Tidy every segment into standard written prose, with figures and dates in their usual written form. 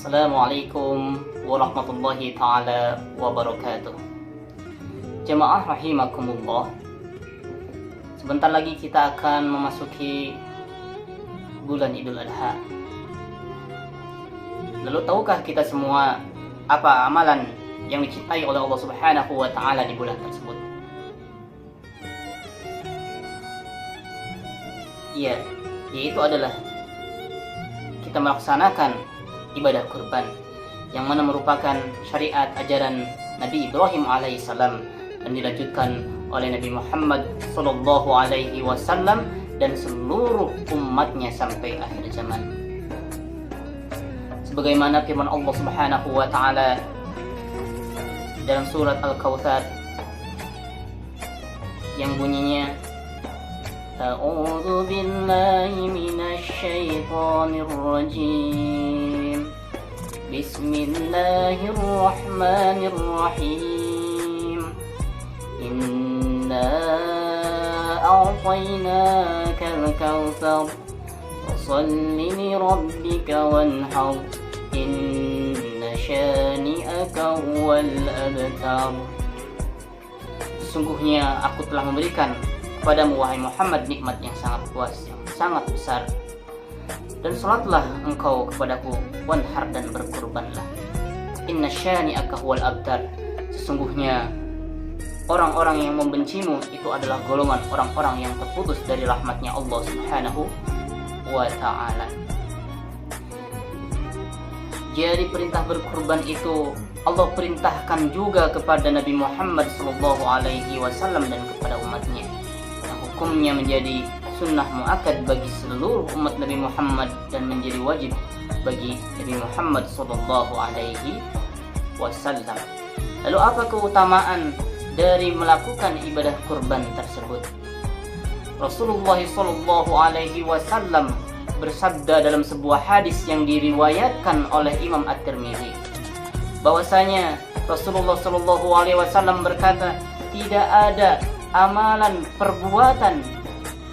Assalamualaikum warahmatullahi ta'ala wabarakatuh. Jemaah rahimakumullah, sebentar lagi kita akan memasuki bulan Idul Adha. Lalu tahukah kita semua apa amalan yang dicintai oleh Allah Subhanahu wa ta'ala di bulan tersebut? Iya, yaitu adalah kita melaksanakan ibadah kurban, yang mana merupakan syariat ajaran Nabi Ibrahim alaihissalam dan dilanjutkan oleh Nabi Muhammad sallallahu alaihi wasallam dan seluruh umatnya sampai akhir zaman. Sebagaimana firman Allah Subhanahu wa taala dalam surat Al-Kautsar yang bunyinya A'udzu billahi minasy syaithanir rajim. Bismillahirrahmanirrahim. Inna a'tainakal kautsar fasholli li rabbika wanhar. Inna syani'aka huwal abtar. Sesungguhnya aku telah memberikan kepadamu wahai Muhammad nikmat yang sangat luas, yang sangat besar, dan salatlah engkau kepadaku, wanhar, dan berkurbanlah. Inna syani'aka huwal abtar. Sesungguhnya orang-orang yang membencimu itu adalah golongan orang-orang yang terputus dari rahmatnya Allah Subhanahu wa ta'ala. Jadi perintah berkurban itu Allah perintahkan juga kepada Nabi Muhammad sallallahu alaihi wasallam dan kepada umatnya. Hukumnya menjadi sunnah muakkad bagi seluruh umat Nabi Muhammad dan menjadi wajib bagi Nabi Muhammad sallallahu alaihi wasallam. Lalu apa keutamaan dari melakukan ibadah kurban tersebut? Rasulullah sallallahu alaihi wasallam bersabda dalam sebuah hadis yang diriwayatkan oleh Imam At-Tirmizi bahwasanya Rasulullah sallallahu alaihi wasallam berkata, tidak ada amalan perbuatan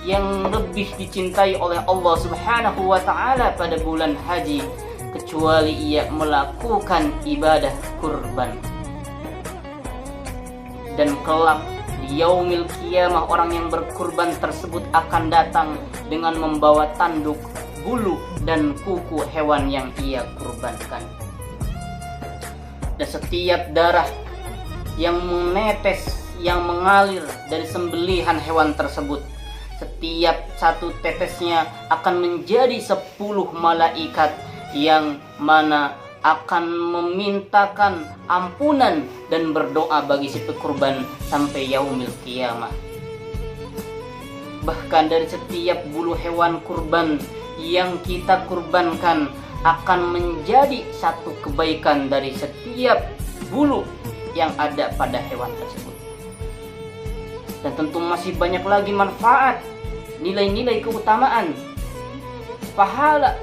yang lebih dicintai oleh Allah Subhanahu wa ta'ala pada bulan haji kecuali ia melakukan ibadah kurban. Dan kelak di yaumil qiyamah orang yang berkurban tersebut akan datang dengan membawa tanduk, bulu, dan kuku hewan yang ia kurbankan. Dan setiap darah yang menetes, yang mengalir dari sembelihan hewan tersebut, setiap satu tetesnya akan menjadi 10 malaikat yang mana akan memintakan ampunan dan berdoa bagi si pekurban sampai yaumil qiyamah. Bahkan dari setiap bulu hewan kurban yang kita kurbankan akan menjadi satu kebaikan dari setiap bulu yang ada pada hewan tersebut. Dan tentu masih banyak lagi manfaat, nilai-nilai keutamaan, pahala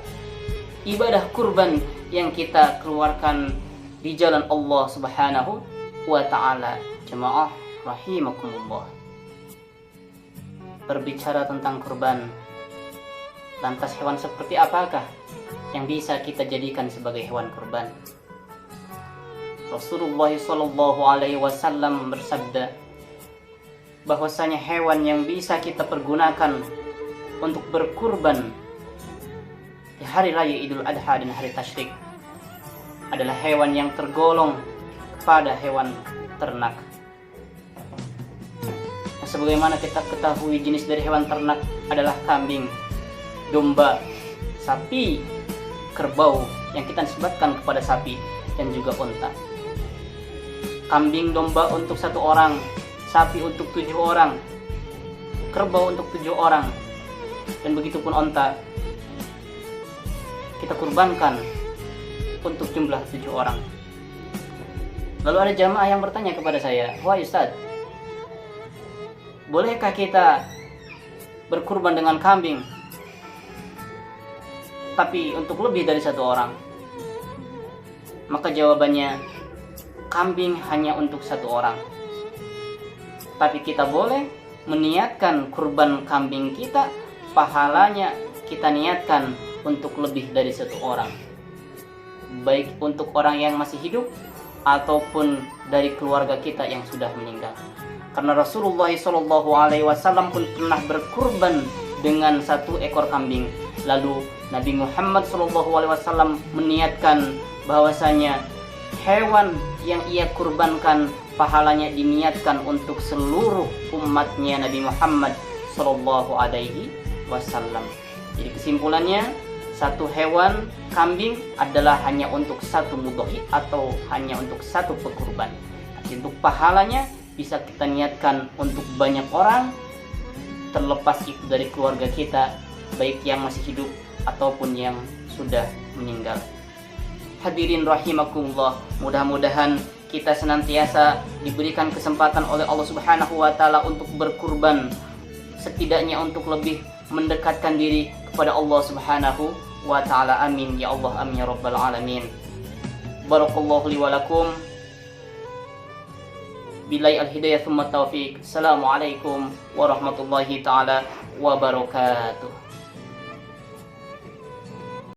ibadah kurban yang kita keluarkan di jalan Allah Subhanahu wa ta'ala. Jemaah rahimakumullah, berbicara tentang kurban, lantas hewan seperti apakah yang bisa kita jadikan sebagai hewan kurban? Rasulullah sallallahu alaihi wasallam bersabda bahwasanya hewan yang bisa kita pergunakan untuk berkurban di hari raya Idul Adha dan hari Tasyrik adalah hewan yang tergolong kepada hewan ternak. Nah, sebagaimana kita ketahui jenis dari hewan ternak adalah kambing, domba, sapi, kerbau yang kita nisbatkan kepada sapi, dan juga unta. Kambing, domba untuk 1 orang, sapi untuk 7 orang, kerbau untuk 7 orang, dan begitu pun onta kita kurbankan untuk jumlah 7 orang. Lalu ada jamaah yang bertanya kepada saya, wahai Ustaz, bolehkah kita berkurban dengan kambing tapi untuk lebih dari 1 orang? Maka jawabannya, kambing hanya untuk 1 orang. Tapi kita boleh meniatkan kurban kambing kita, pahalanya kita niatkan untuk lebih dari 1 orang. baik untuk orang yang masih hidup ataupun dari keluarga kita yang sudah meninggal. Karena Rasulullah SAW pun pernah berkurban dengan 1 ekor kambing. Lalu Nabi Muhammad SAW meniatkan bahwasanya hewan yang ia kurbankan pahalanya diniatkan untuk seluruh umatnya Nabi Muhammad SAW. Jadi kesimpulannya, 1 hewan kambing adalah hanya untuk 1 mudhohi atau hanya untuk 1 pekurban. Tapi untuk pahalanya bisa kita niatkan untuk banyak orang, terlepas itu dari keluarga kita, baik yang masih hidup ataupun yang sudah meninggal. Hadirin rahimakumullah, mudah-mudahan kita senantiasa diberikan kesempatan oleh Allah Subhanahu wa taala untuk berkurban, setidaknya untuk lebih mendekatkan diri kepada Allah Subhanahu wa taala. Amin ya Allah, amin ya rabbal alamin. Barakallahu li wa lakum. Billahi al-hidayah tsumma taufiq. Assalamualaikum warahmatullahi taala wabarakatuh.